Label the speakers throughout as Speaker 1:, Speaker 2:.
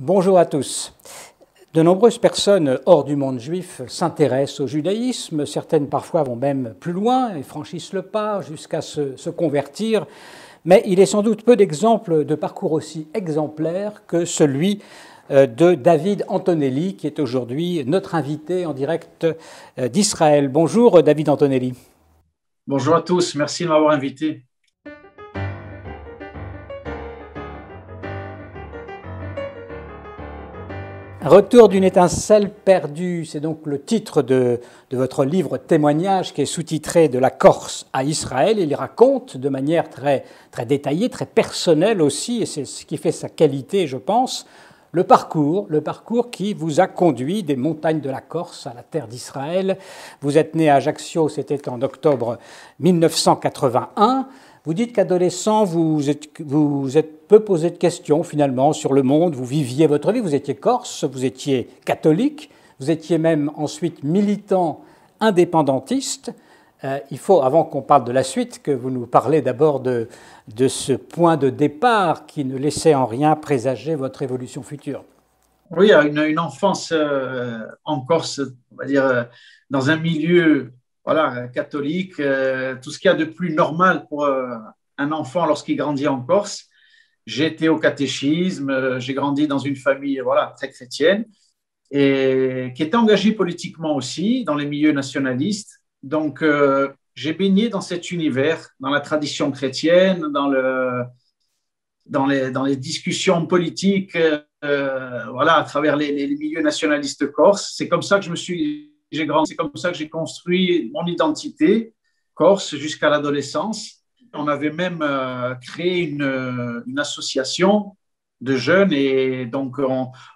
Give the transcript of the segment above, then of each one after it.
Speaker 1: Bonjour à tous. De nombreuses personnes hors du monde juif s'intéressent au judaïsme. Certaines parfois vont même plus loin et franchissent le pas jusqu'à se convertir. Mais il est sans doute peu d'exemples de parcours aussi exemplaires que celui de David Antonelli, qui est aujourd'hui notre invité en direct d'Israël. Bonjour David Antonelli.
Speaker 2: Bonjour à tous, merci de m'avoir invité.
Speaker 1: Retour d'une étincelle perdue, c'est donc le titre de votre livre témoignage qui est sous-titré De la Corse à Israël. Il raconte de manière très détaillée, très personnelle aussi, et c'est ce qui fait sa qualité, je pense, le parcours qui vous a conduit des montagnes de la Corse à la terre d'Israël. Vous êtes né à Ajaccio, c'était en octobre 1981. Vous dites qu'adolescent, vous êtes peu posé de questions finalement sur le monde, vous viviez votre vie, vous étiez corse, vous étiez catholique, vous étiez même ensuite militant indépendantiste. Il faut, avant qu'on parle de la suite, que vous nous parlez d'abord de ce point de départ qui ne laissait en rien présager votre évolution future.
Speaker 2: Oui, une enfance en Corse, on va dire, dans un milieu catholique, tout ce qu'il y a de plus normal pour un enfant lorsqu'il grandit en Corse. J'ai été au catéchisme, j'ai grandi dans une famille très chrétienne et qui était engagée politiquement aussi dans les milieux nationalistes. Donc, j'ai baigné dans cet univers, dans la tradition chrétienne, dans les discussions politiques, à travers les milieux nationalistes corses. C'est comme ça que j'ai grandi, c'est comme ça que j'ai construit mon identité corse jusqu'à l'adolescence. On avait même créé une association de jeunes et donc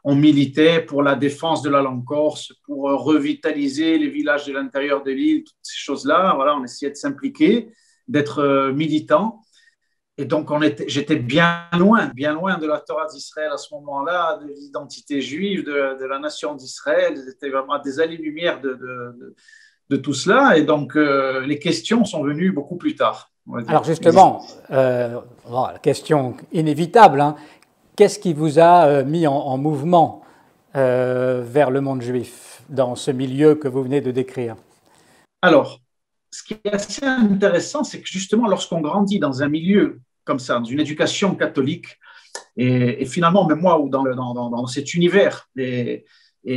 Speaker 2: on militait pour la défense de la langue corse, pour revitaliser les villages de l'intérieur de l'île, toutes ces choses-là. Voilà, on essayait de s'impliquer, d'être militant. Et donc, j'étais bien loin de la Torah d'Israël à ce moment-là, de l'identité juive, de la nation d'Israël. J'étais vraiment à des années-lumière de tout cela. Et donc, les questions sont venues beaucoup plus tard.
Speaker 1: Alors justement, la question inévitable, hein, qu'est-ce qui vous a mis en mouvement vers le monde juif dans ce milieu que vous venez de décrire?
Speaker 2: Alors, ce qui est assez intéressant, c'est que justement, lorsqu'on grandit dans un milieu comme ça, dans une éducation catholique, et finalement, même moi, dans cet univers et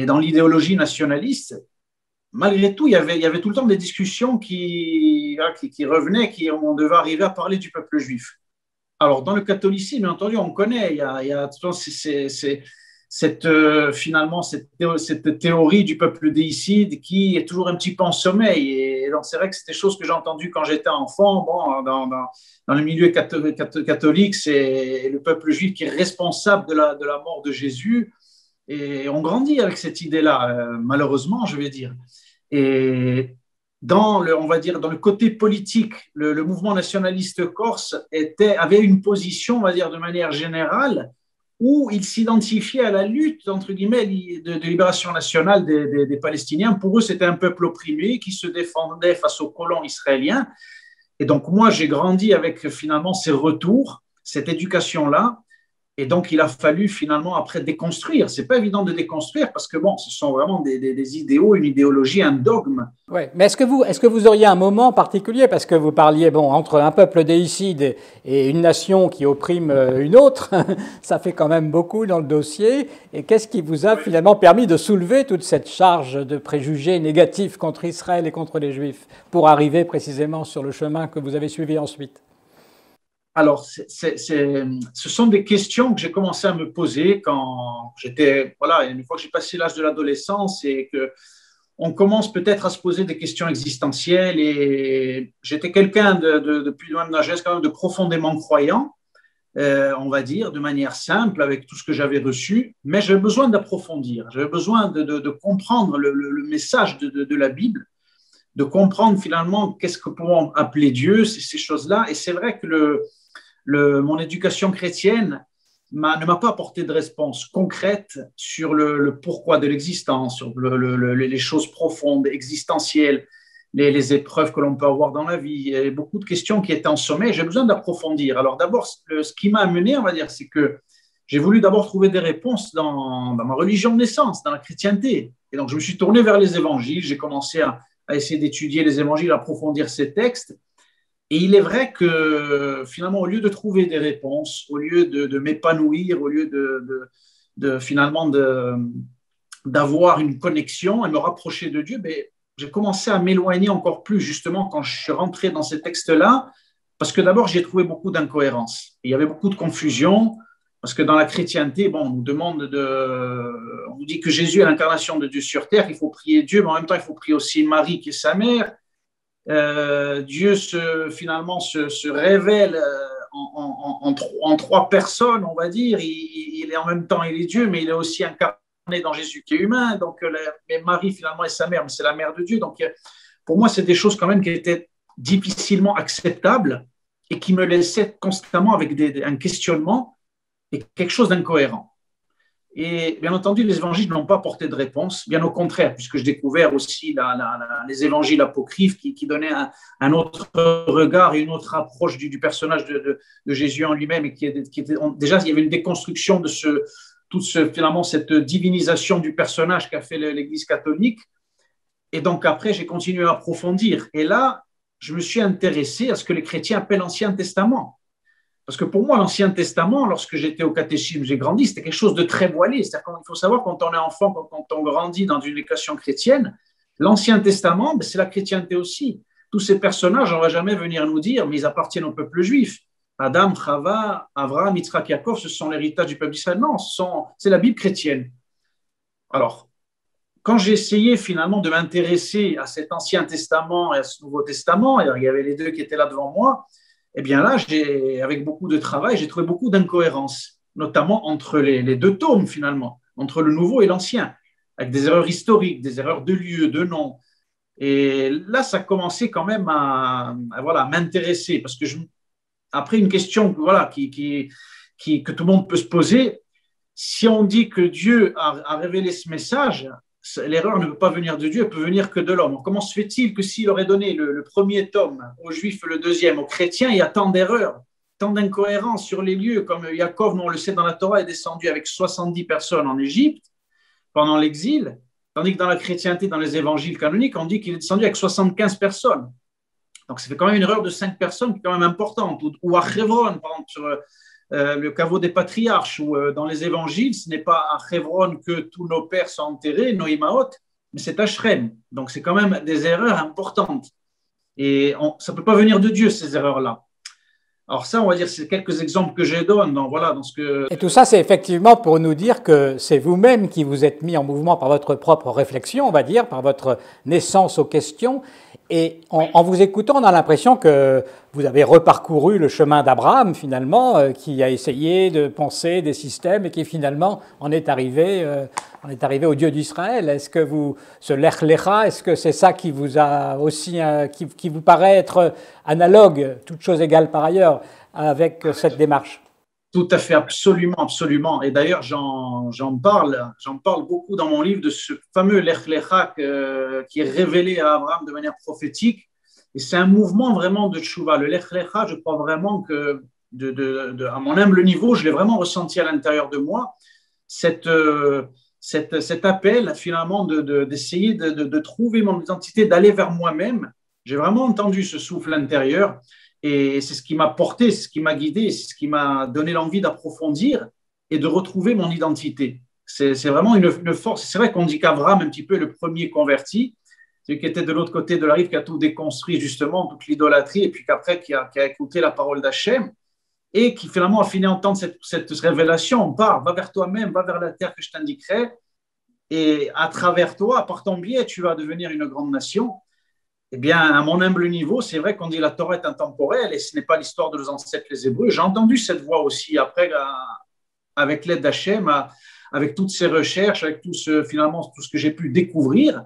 Speaker 2: dans l'idéologie nationaliste, malgré tout, il y avait tout le temps des discussions qui revenaient, on devait arriver à parler du peuple juif. Alors, dans le catholicisme, bien entendu, on connaît, il y a finalement cette théorie du peuple déicide qui est toujours un petit peu en sommeil. Et donc, c'est vrai que c'est des choses que j'ai entendues quand j'étais enfant. Bon, dans le milieu catholique, c'est le peuple juif qui est responsable de la mort de Jésus. Et on grandit avec cette idée-là, malheureusement, je vais dire. Et dans le côté politique, le mouvement nationaliste corse avait une position, on va dire, de manière générale, où il s'identifiait à la lutte, entre guillemets, de libération nationale des Palestiniens. Pour eux, c'était un peuple opprimé qui se défendait face aux colons israéliens. Et donc, moi, j'ai grandi avec finalement ces retours, cette éducation-là. Et donc, il a fallu finalement après déconstruire. C'est pas évident de déconstruire parce que bon, ce sont vraiment des idéaux, une idéologie, un dogme.
Speaker 1: Oui, mais est-ce que vous auriez un moment particulier, parce que vous parliez entre un peuple déicide et une nation qui opprime une autre, ça fait quand même beaucoup dans le dossier. Et qu'est-ce qui vous a finalement permis de soulever toute cette charge de préjugés négatifs contre Israël et contre les Juifs pour arriver précisément sur le chemin que vous avez suivi ensuite?
Speaker 2: Alors, ce sont des questions que j'ai commencé à me poser quand une fois que j'ai passé l'âge de l'adolescence et que on commence peut-être à se poser des questions existentielles. Et j'étais quelqu'un depuis loin de ma jeunesse, quand même, de profondément croyant, on va dire, de manière simple, avec tout ce que j'avais reçu, mais j'avais besoin d'approfondir, j'avais besoin de comprendre le message de la Bible, de comprendre finalement qu'est-ce que pouvons appeler Dieu, ces choses-là. Et c'est vrai que mon éducation chrétienne ne m'a pas apporté de réponse concrète sur le pourquoi de l'existence, sur les choses profondes, existentielles, les épreuves que l'on peut avoir dans la vie. Il y a beaucoup de questions qui étaient en sommeil. J'ai besoin d'approfondir. Alors d'abord, ce qui m'a amené, on va dire, c'est que j'ai voulu d'abord trouver des réponses dans ma religion de naissance, dans la chrétienté. Et donc, je me suis tourné vers les évangiles. J'ai commencé à essayer d'étudier les évangiles, à approfondir ces textes. Et il est vrai que finalement, au lieu de trouver des réponses, au lieu de m'épanouir, au lieu finalement d'avoir une connexion et me rapprocher de Dieu, ben, j'ai commencé à m'éloigner encore plus justement quand je suis rentré dans ces textes-là, parce que d'abord, j'ai trouvé beaucoup d'incohérences. Il y avait beaucoup de confusion, parce que dans la chrétienté, bon, on nous dit que Jésus est l'incarnation de Dieu sur terre, il faut prier Dieu, mais en même temps, il faut prier aussi Marie qui est sa mère. Dieu finalement se révèle en trois personnes, on va dire. Il est en même temps, il est Dieu, mais il est aussi incarné dans Jésus qui est humain. Donc, mais Marie finalement est sa mère, mais c'est la mère de Dieu. Donc, pour moi, c'est des choses quand même qui étaient difficilement acceptables et qui me laissaient constamment avec un questionnement et quelque chose d'incohérent. Et bien entendu, les évangiles n'ont pas apporté de réponse, bien au contraire, puisque j'ai découvert aussi les évangiles apocryphes qui donnaient un autre regard et une autre approche du personnage de Jésus en lui-même, et déjà, il y avait une déconstruction de finalement, cette divinisation du personnage qu'a fait l'Église catholique. Et donc après, j'ai continué à approfondir. Et là, je me suis intéressé à ce que les chrétiens appellent l'Ancien Testament. Parce que pour moi, l'Ancien Testament, lorsque j'étais au catéchisme, j'ai grandi, c'était quelque chose de très voilé. C'est-à-dire qu'il faut savoir, quand on est enfant, quand on grandit dans une éducation chrétienne, l'Ancien Testament, c'est la chrétienté aussi. Tous ces personnages, on ne va jamais venir nous dire, mais ils appartiennent au peuple juif. Adam, Chava, Avraham, Yitzhak, Yaakov, ce sont l'héritage du peuple d'Israël. Non, c'est la Bible chrétienne. Alors, quand j'ai essayé finalement de m'intéresser à cet Ancien Testament et à ce Nouveau Testament, il y avait les deux qui étaient là devant moi, eh bien là, avec beaucoup de travail, j'ai trouvé beaucoup d'incohérences, notamment entre les deux tomes finalement, entre le Nouveau et l'Ancien, avec des erreurs historiques, des erreurs de lieu, de nom. Et là, ça commençait quand même à m'intéresser, parce que après une question que tout le monde peut se poser, si on dit que Dieu a révélé ce message, l'erreur ne peut pas venir de Dieu, elle peut venir que de l'homme. Comment se fait-il que s'il aurait donné le premier tome aux Juifs, le deuxième aux chrétiens, il y a tant d'erreurs, tant d'incohérences sur les lieux, comme Yaakov, nous on le sait dans la Torah, est descendu avec 70 personnes en Égypte pendant l'exil, tandis que dans la chrétienté, dans les évangiles canoniques, on dit qu'il est descendu avec 75 personnes. Donc ça fait quand même une erreur de 5 personnes qui est quand même importante. Ou à Chevron, par exemple, sur le caveau des patriarches, ou dans les évangiles, ce n'est pas à Chevron que tous nos pères sont enterrés, nos Imaot, mais c'est à Shrem. Donc c'est quand même des erreurs importantes. Et ça ne peut pas venir de Dieu, ces erreurs-là. Alors ça, on va dire, c'est quelques exemples que je donne dans ce que...
Speaker 1: Et tout ça, c'est effectivement pour nous dire que c'est vous-même qui vous êtes mis en mouvement par votre propre réflexion, on va dire, par votre naissance aux questions. Et en vous écoutant, on a l'impression que vous avez reparcouru le chemin d'Abraham, finalement, qui a essayé de penser des systèmes et qui finalement en est arrivé au Dieu d'Israël. Est-ce que ce Lech Lecha, est-ce que c'est ça qui vous a aussi, qui vous paraît être analogue, toute chose égale par ailleurs, avec cette démarche?
Speaker 2: Tout à fait, absolument, absolument. Et d'ailleurs, j'en parle beaucoup dans mon livre de ce fameux Lech Lecha qui est révélé à Abraham de manière prophétique. Et c'est un mouvement vraiment de tchouva. Le Lech Lecha, je crois vraiment que, à mon humble niveau, je l'ai vraiment ressenti à l'intérieur de moi, cet appel finalement d'essayer de trouver mon identité, d'aller vers moi-même. J'ai vraiment entendu ce souffle intérieur. Et c'est ce qui m'a porté, c'est ce qui m'a guidé, c'est ce qui m'a donné l'envie d'approfondir et de retrouver mon identité. C'est vraiment une force. C'est vrai qu'on dit qu'Abraham, un petit peu le premier converti, celui qui était de l'autre côté de la rive, qui a tout déconstruit justement, toute l'idolâtrie, et puis qu'après qui a écouté la parole d'Hachem, et qui finalement a fini d'entendre cette révélation. Va vers toi-même, va vers la terre que je t'indiquerai, et à travers toi, par ton biais, tu vas devenir une grande nation. Eh bien, à mon humble niveau, c'est vrai qu'on dit que la Torah est intemporelle et ce n'est pas l'histoire de nos ancêtres les Hébreux. J'ai entendu cette voix aussi après, avec l'aide d'Hachem, avec toutes ces recherches, avec finalement tout ce que j'ai pu découvrir.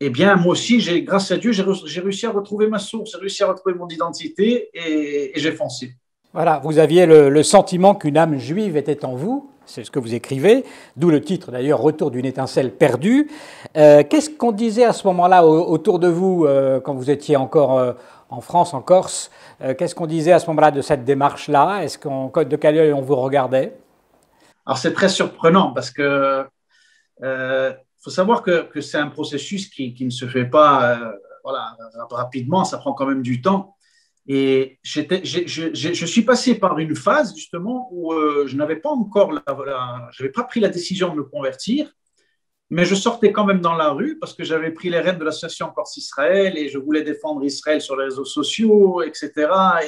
Speaker 2: Eh bien, moi aussi, grâce à Dieu, j'ai réussi à retrouver ma source, j'ai réussi à retrouver mon identité et j'ai foncé.
Speaker 1: Voilà, vous aviez le sentiment qu'une âme juive était en vous. C'est ce que vous écrivez, d'où le titre d'ailleurs, Retour d'une étincelle perdue. Qu'est-ce qu'on disait à ce moment-là autour de vous, quand vous étiez encore en France, en Corse? Qu'est-ce qu'on disait à ce moment-là de cette démarche-là? De quel œil on vous regardait?
Speaker 2: Alors, c'est très surprenant parce que faut savoir que c'est un processus qui ne se fait pas voilà, rapidement, ça prend quand même du temps. Et je suis passé par une phase justement où je n'avais pas encore, je n'avais pas pris la décision de me convertir, mais je sortais quand même dans la rue parce que j'avais pris les rênes de l'association Corse Israël et je voulais défendre Israël sur les réseaux sociaux, etc.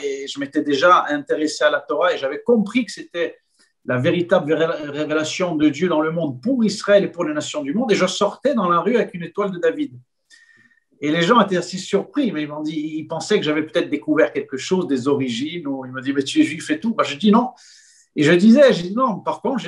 Speaker 2: Et je m'étais déjà intéressé à la Torah et j'avais compris que c'était la véritable révélation de Dieu dans le monde pour Israël et pour les nations du monde. Et je sortais dans la rue avec une étoile de David. Et les gens étaient assez surpris, mais ils m'ont dit, ils pensaient que j'avais peut-être découvert quelque chose, des origines, ou ils m'ont dit, mais tu es juif et tout. Ben, je dis non. Et je disais non, par contre,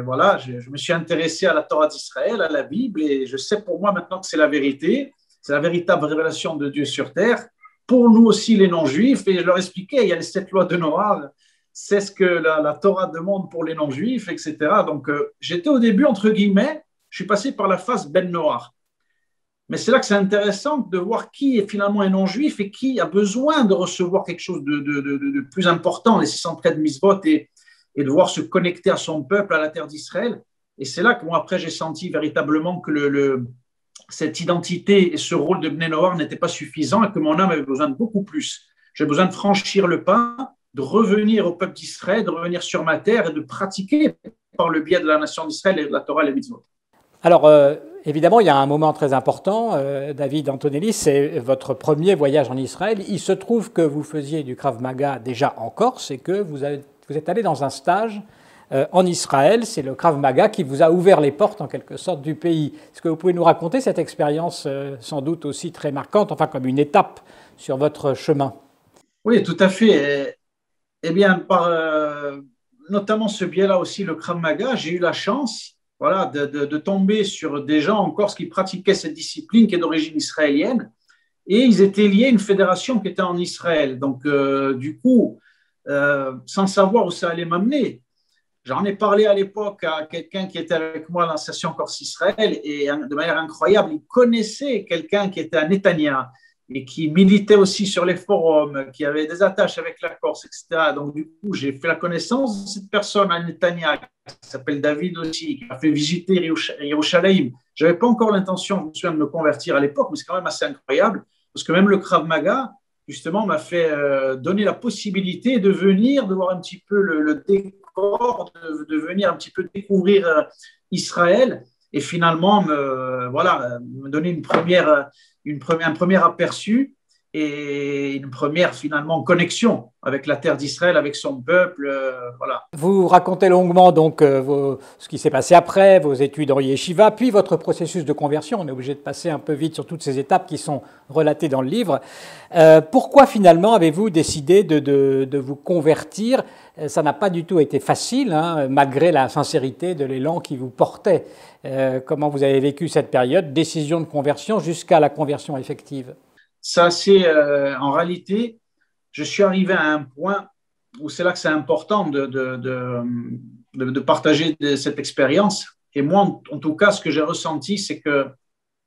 Speaker 2: voilà, je me suis intéressé à la Torah d'Israël, à la Bible, et je sais pour moi maintenant que c'est la vérité, c'est la véritable révélation de Dieu sur terre, pour nous aussi les non-juifs. Et je leur expliquais, il y a les 7 lois de Noah, c'est ce que la Torah demande pour les non-juifs, etc. Donc, j'étais au début, entre guillemets, je suis passé par la phase Ben Noah. Mais c'est là que c'est intéressant de voir qui est finalement un non-juif et qui a besoin de recevoir quelque chose de plus important, les 613 mitzvot, et de voir se connecter à son peuple, à la terre d'Israël. Et c'est là que moi, après, j'ai senti véritablement que cette identité et ce rôle de Bnei Noach n'était pas suffisant et que mon âme avait besoin de beaucoup plus. J'ai besoin de franchir le pas, de revenir au peuple d'Israël, de revenir sur ma terre et de pratiquer par le biais de la nation d'Israël et de la Torah et les mitzvot.
Speaker 1: Alors, évidemment, il y a un moment très important, David Antonelli, c'est votre premier voyage en Israël. Il se trouve que vous faisiez du Krav Maga déjà en Corse et que vous êtes allé dans un stage en Israël. C'est le Krav Maga qui vous a ouvert les portes, en quelque sorte, du pays. Est-ce que vous pouvez nous raconter cette expérience sans doute aussi très marquante, enfin comme une étape sur votre chemin?
Speaker 2: Oui, tout à fait. Eh bien, par notamment ce biais-là aussi, le Krav Maga, j'ai eu la chance voilà, de tomber sur des gens en Corse qui pratiquaient cette discipline qui est d'origine israélienne. Et ils étaient liés à une fédération qui était en Israël. Donc, du coup, sans savoir où ça allait m'amener, j'en ai parlé à l'époque à quelqu'un qui était avec moi à l'association Corse Israël et de manière incroyable, il connaissait quelqu'un qui était à Netanya et qui militait aussi sur les forums, qui avait des attaches avec la Corse, etc. Donc, du coup, j'ai fait la connaissance de cette personne à Netanya, qui s'appelle David aussi, qui m'a fait visiter Yerushalayim. Je n'avais pas encore l'intention, je me souviens, de me convertir à l'époque, mais c'est quand même assez incroyable, parce que même le Krav Maga, justement, m'a fait donner la possibilité de venir, de voir un petit peu le décor, de venir un petit peu découvrir Israël, et finalement, me donner un premier aperçu et une première finalement connexion avec la terre d'Israël, avec son peuple. Voilà.
Speaker 1: Vous racontez longuement donc ce qui s'est passé après, vos études en yeshiva, puis votre processus de conversion. On est obligé de passer un peu vite sur toutes ces étapes qui sont relatées dans le livre. Pourquoi finalement avez-vous décidé de vous convertir? Ça n'a pas du tout été facile, hein, malgré la sincérité de l'élan qui vous portait. Comment vous avez vécu cette période, décision de conversion jusqu'à la conversion effective?
Speaker 2: Ça, c'est en réalité, je suis arrivé à un point où c'est là que c'est important de partager cette expérience. Et moi, en tout cas, ce que j'ai ressenti, c'est qu'il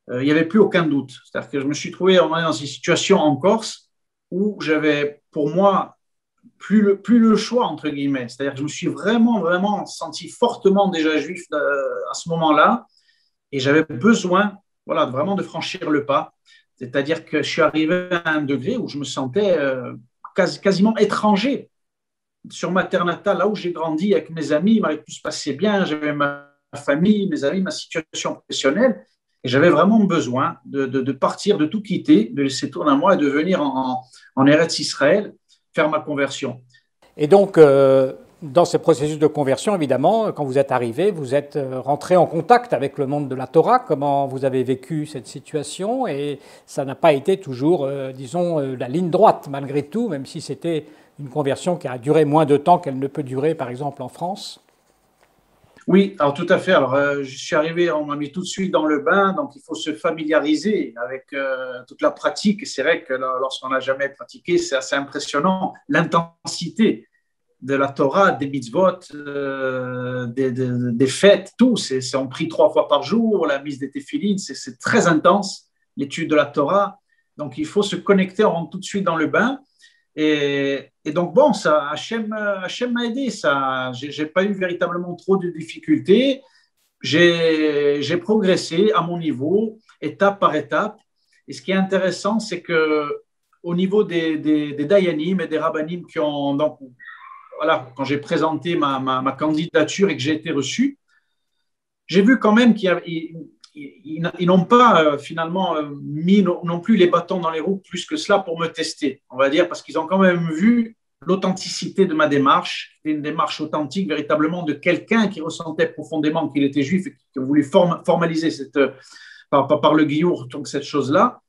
Speaker 2: n'y avait plus aucun doute. C'est-à-dire que je me suis trouvé dans une situation en Corse où j'avais, pour moi, plus le choix, entre guillemets. C'est-à-dire que je me suis vraiment, vraiment senti fortement déjà juif à ce moment-là. Et j'avais besoin, voilà, vraiment de franchir le pas. C'est-à-dire que je suis arrivé à un degré où je me sentais quasiment étranger sur ma terre natale, là où j'ai grandi avec mes amis, tout se passait bien, j'avais ma famille, mes amis, ma situation professionnelle, et j'avais vraiment besoin de partir, de tout quitter, de laisser tourner à moi et de venir en Eretz Israël faire ma conversion.
Speaker 1: Et donc, dans ce processus de conversion, évidemment, quand vous êtes arrivé, vous êtes rentré en contact avec le monde de la Torah. Comment vous avez vécu cette situation? Et ça n'a pas été toujours, disons, la ligne droite, malgré tout, même si c'était une conversion qui a duré moins de temps qu'elle ne peut durer, par exemple, en France.
Speaker 2: Oui, alors tout à fait. Alors, je suis arrivé, on m'a mis tout de suite dans le bain, donc il faut se familiariser avec toute la pratique. Et c'est vrai que lorsqu'on n'a jamais pratiqué, c'est assez impressionnant, l'intensité de la Torah, des mitzvot, des fêtes, tout. On prie 3 fois par jour, la mise des téphilines, c'est très intense, l'étude de la Torah. Donc, il faut se connecter, on rentre tout de suite dans le bain. Et et donc, bon, ça, Hachem m'a aidé. J'ai pas eu véritablement trop de difficultés. J'ai progressé à mon niveau, étape par étape. Et ce qui est intéressant, c'est que au niveau des Dayanim et des Rabbanim qui ont, donc, voilà, quand j'ai présenté ma candidature et que j'ai été reçu, j'ai vu quand même qu'ils n'ont pas finalement mis non plus les bâtons dans les roues plus que cela pour me tester, on va dire, parce qu'ils ont quand même vu l'authenticité de ma démarche, une démarche authentique véritablement de quelqu'un qui ressentait profondément qu'il était juif et qui voulait formaliser par le guillour donc cette chose-là.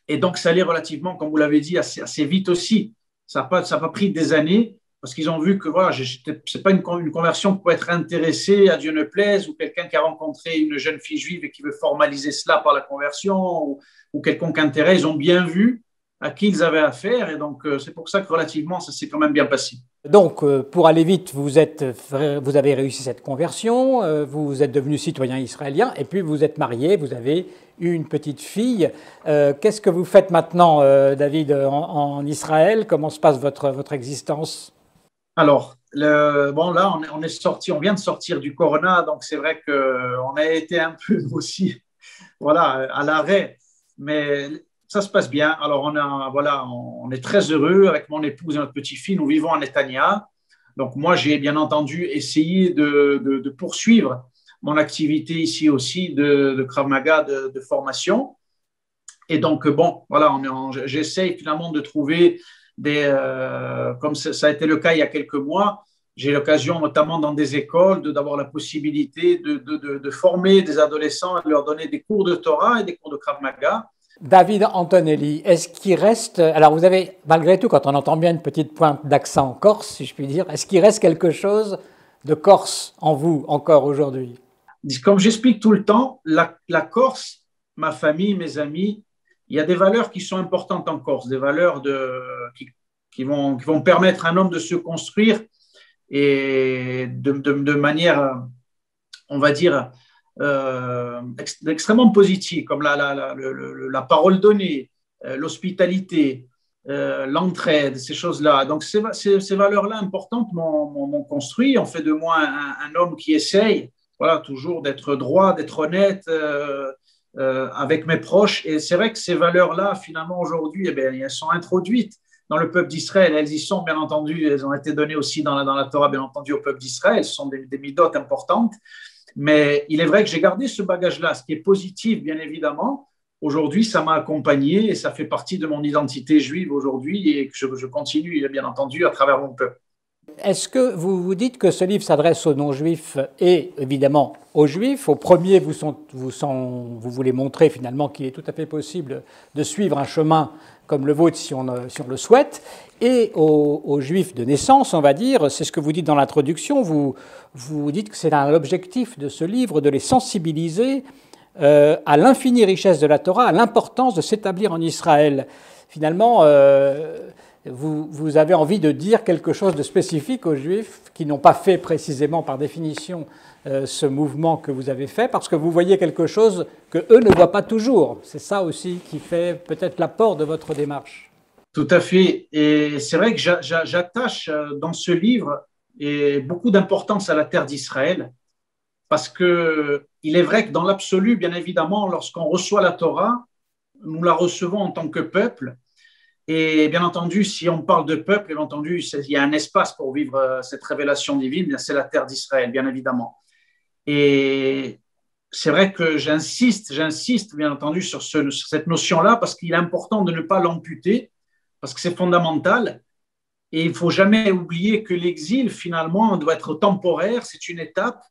Speaker 2: Et donc, ça allait relativement, comme vous l'avez dit, assez vite aussi. Ça n'a pas pris des années parce qu'ils ont vu que voilà, ce n'est pas une conversion pour être intéressé, à Dieu ne plaise, ou quelqu'un qui a rencontré une jeune fille juive et qui veut formaliser cela par la conversion, ou quelconque intérêt. Ils ont bien vu à qui ils avaient affaire. Et donc, c'est pour ça que relativement, ça s'est quand même bien passé.
Speaker 1: Donc, pour aller vite, vous avez réussi cette conversion, vous êtes devenu citoyen israélien, et puis vous êtes marié, vous avez une petite fille. Qu'est-ce que vous faites maintenant, David, en Israël? Comment se passe votre existence?
Speaker 2: Alors, bon, là, on vient de sortir du corona, donc c'est vrai qu'on a été un peu aussi voilà, à l'arrêt, mais ça se passe bien. Alors, on est très heureux avec mon épouse et notre petite-fille. Nous vivons à Netanya. Donc, moi, j'ai bien entendu essayé de poursuivre mon activité ici aussi de Krav Maga, de formation. Et donc, bon, voilà, j'essaye finalement de trouver comme ça a été le cas il y a quelques mois, j'ai l'occasion, notamment dans des écoles, d'avoir la possibilité de former des adolescents, de leur donner des cours de Torah et des cours de Krav Maga.
Speaker 1: David Antonelli, est-ce qu'il reste, alors vous avez, malgré tout, quand on entend bien une petite pointe d'accent corse, si je puis dire, est-ce qu'il reste quelque chose de corse en vous encore aujourd'hui?
Speaker 2: Comme j'explique tout le temps, la Corse, ma famille, mes amis, il y a des valeurs qui sont importantes en Corse, des valeurs qui vont permettre à un homme de se construire et de manière, on va dire, extrêmement positive, comme la parole donnée, l'hospitalité, l'entraide, ces choses-là. Donc, ces valeurs-là importantes m'ont construit, ont fait de moi un homme qui essaye, voilà, toujours d'être droit, d'être honnête avec mes proches. Et c'est vrai que ces valeurs-là, finalement, aujourd'hui, eh bien, elles sont introduites dans le peuple d'Israël. Elles y sont, bien entendu, elles ont été données aussi dans la Torah, bien entendu, au peuple d'Israël. Ce sont des midotes importantes. Mais il est vrai que j'ai gardé ce bagage-là, ce qui est positif, bien évidemment. Aujourd'hui, ça m'a accompagné et ça fait partie de mon identité juive aujourd'hui et que je continue, bien entendu, à travers mon peuple.
Speaker 1: Est-ce que vous vous dites que ce livre s'adresse aux non-juifs et évidemment aux juifs? Au premier, vous voulez montrer finalement qu'il est tout à fait possible de suivre un chemin comme le vôtre si on le souhaite. Et aux juifs de naissance, on va dire, c'est ce que vous dites dans l'introduction, vous dites que c'est l'objectif de ce livre de les sensibiliser à l'infinie richesse de la Torah, à l'importance de s'établir en Israël. Finalement, vous avez envie de dire quelque chose de spécifique aux Juifs qui n'ont pas fait précisément par définition ce mouvement que vous avez fait, parce que vous voyez quelque chose qu'eux ne voient pas toujours. C'est ça aussi qui fait peut-être l'apport de votre démarche.
Speaker 2: Tout à fait. Et c'est vrai que j'attache dans ce livre beaucoup d'importance à la terre d'Israël, parce qu'il est vrai que dans l'absolu, bien évidemment, lorsqu'on reçoit la Torah, nous la recevons en tant que peuple. Et bien entendu, si on parle de peuple, bien entendu, il y a un espace pour vivre cette révélation divine, c'est la terre d'Israël, bien évidemment. Et c'est vrai que j'insiste, bien entendu, sur cette notion-là, parce qu'il est important de ne pas l'amputer, parce que c'est fondamental. Et il ne faut jamais oublier que l'exil, finalement, doit être temporaire, c'est une étape,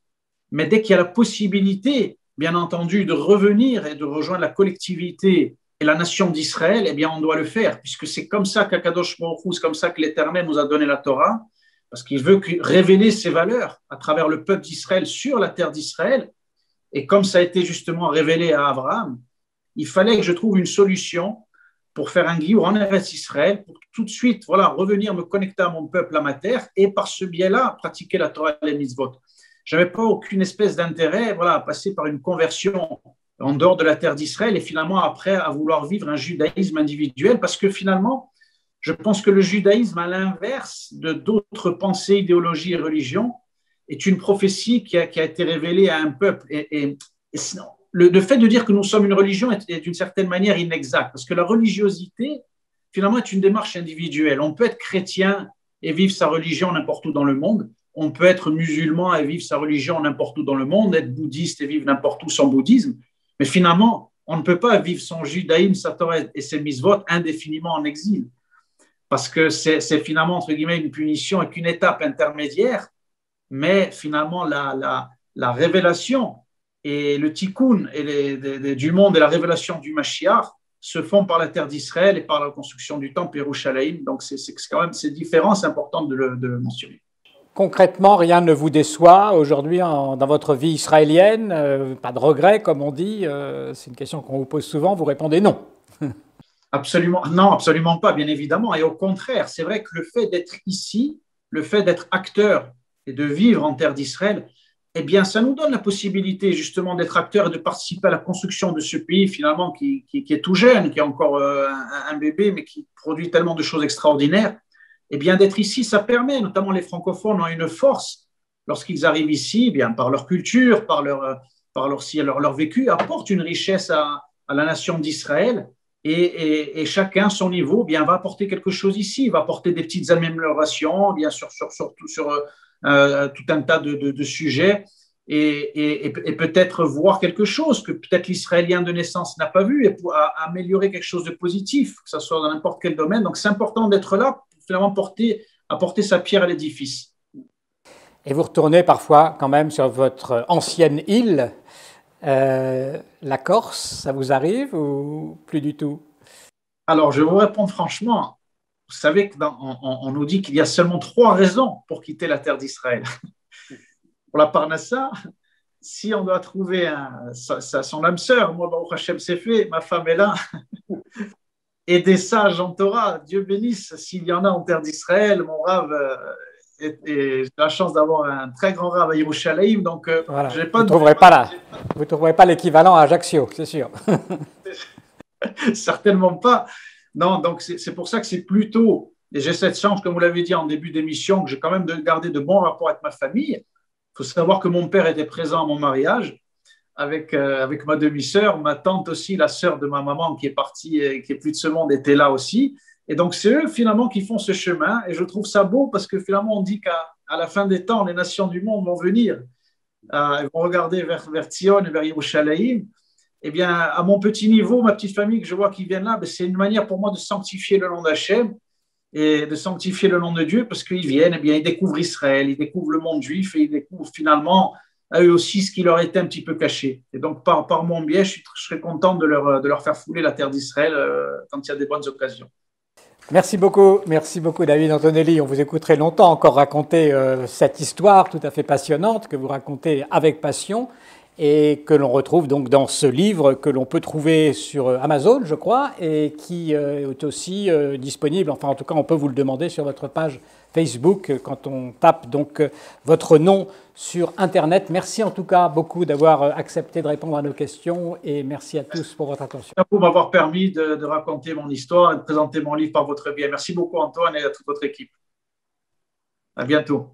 Speaker 2: mais dès qu'il y a la possibilité, bien entendu, de revenir et de rejoindre la collectivité et la nation d'Israël, eh bien, on doit le faire, puisque c'est comme ça qu'Akadosh Baruch Hu, c'est comme ça que l'Éternel nous a donné la Torah, parce qu'il veut révéler ses valeurs à travers le peuple d'Israël sur la terre d'Israël. Et comme ça a été justement révélé à Abraham, il fallait que je trouve une solution pour faire un guiour en Eretz Israël, pour tout de suite revenir me connecter à mon peuple, à ma terre, et par ce biais-là, pratiquer la Torah et les mitzvot. Je n'avais pas aucune espèce d'intérêt à passer par une conversion en dehors de la terre d'Israël et finalement après à vouloir vivre un judaïsme individuel, parce que finalement, Je pense que le judaïsme, à l'inverse de d'autres pensées, idéologies et religions, est une prophétie qui a été révélée à un peuple. Le fait de dire que nous sommes une religion est d'une certaine manière inexact, parce que la religiosité, finalement, est une démarche individuelle. On peut être chrétien et vivre sa religion n'importe où dans le monde. On peut être musulman et vivre sa religion n'importe où dans le monde, être bouddhiste et vivre n'importe où son bouddhisme. Mais finalement, on ne peut pas vivre son judaïsme, sa Torah et ses mitzvot indéfiniment en exil. Parce que c'est finalement, entre guillemets, une punition et qu'une étape intermédiaire. Mais finalement, la révélation et le tikkun du monde et la révélation du Mashiach se font par la terre d'Israël et par la construction du temple Yerushalayim. Donc, c'est quand même c'est différent, c'est important de le mentionner.
Speaker 1: Concrètement, rien ne vous déçoit aujourd'hui dans votre vie israélienne? Pas de regrets, comme on dit? C'est une question qu'on vous pose souvent, vous répondez non.
Speaker 2: Absolument, non, absolument pas, bien évidemment. Et au contraire, c'est vrai que le fait d'être ici, le fait d'être acteur et de vivre en terre d'Israël, eh bien, ça nous donne la possibilité justement d'être acteur et de participer à la construction de ce pays finalement qui est tout jeune, qui est encore un bébé, mais qui produit tellement de choses extraordinaires. Eh bien, d'être ici, ça permet, notamment les francophones ont une force lorsqu'ils arrivent ici, eh bien, par leur culture, par leur vécu, apportent une richesse à la nation d'Israël. Et chacun, son niveau, eh bien, va apporter quelque chose ici, va apporter des petites améliorations, bien sûr, surtout sur tout un tas de sujets, et peut-être voir quelque chose que peut-être l'Israélien de naissance n'a pas vu, et pour améliorer quelque chose de positif, que ce soit dans n'importe quel domaine. Donc, c'est important d'être là pour finalement apporter sa pierre à l'édifice.
Speaker 1: Et vous retournez parfois quand même sur votre ancienne île, la Corse, ça vous arrive ou plus du tout?
Speaker 2: Alors, je vais vous répondre franchement. Vous savez qu'on nous dit qu'il y a seulement 3 raisons pour quitter la terre d'Israël. Pour la Parnassa, si on doit trouver son âme sœur, moi, Baruch Hashem, c'est fait, ma femme est là, et des sages en Torah, Dieu bénisse, s'il y en a en terre d'Israël, mon rave, et j'ai la chance d'avoir un très grand rave à Yerushalayim, donc
Speaker 1: voilà. Vous ne trouverez pas l'équivalent à Ajaccio, c'est sûr.
Speaker 2: Certainement pas. Non, donc c'est pour ça que c'est plutôt, et j'ai cette chance, comme vous l'avez dit en début d'émission, que j'ai quand même gardé de bons rapports avec ma famille. Il faut savoir que mon père était présent à mon mariage avec ma demi-sœur, ma tante aussi, la sœur de ma maman qui est partie et qui est plus de ce monde, était là aussi. Et donc, c'est eux finalement qui font ce chemin. Et je trouve ça beau parce que finalement, on dit qu'à la fin des temps, les nations du monde vont venir, elles vont regarder vers Tzion et vers Yerushalayim. Eh bien, à mon petit niveau, ma petite famille que je vois qui viennent là, c'est une manière pour moi de sanctifier le nom d'Hachem et de sanctifier le nom de Dieu parce qu'ils viennent, eh bien, ils découvrent Israël, ils découvrent le monde juif et ils découvrent finalement à eux aussi ce qui leur était un petit peu caché. Et donc, par mon biais, je serais content de leur faire fouler la terre d'Israël quand il y a des bonnes occasions.
Speaker 1: Merci beaucoup David Antonelli. On vous écouterait longtemps encore raconter cette histoire tout à fait passionnante que vous racontez avec passion et que l'on retrouve donc dans ce livre que l'on peut trouver sur Amazon, je crois, et qui est aussi disponible, enfin en tout cas on peut vous le demander sur votre page Facebook quand on tape donc votre nom sur Internet. Merci en tout cas beaucoup d'avoir accepté de répondre à nos questions et merci à tous pour votre attention.
Speaker 2: Merci pour m'avoir permis de raconter mon histoire et de présenter mon livre par votre biais. Merci beaucoup Antoine et à toute votre équipe. À bientôt.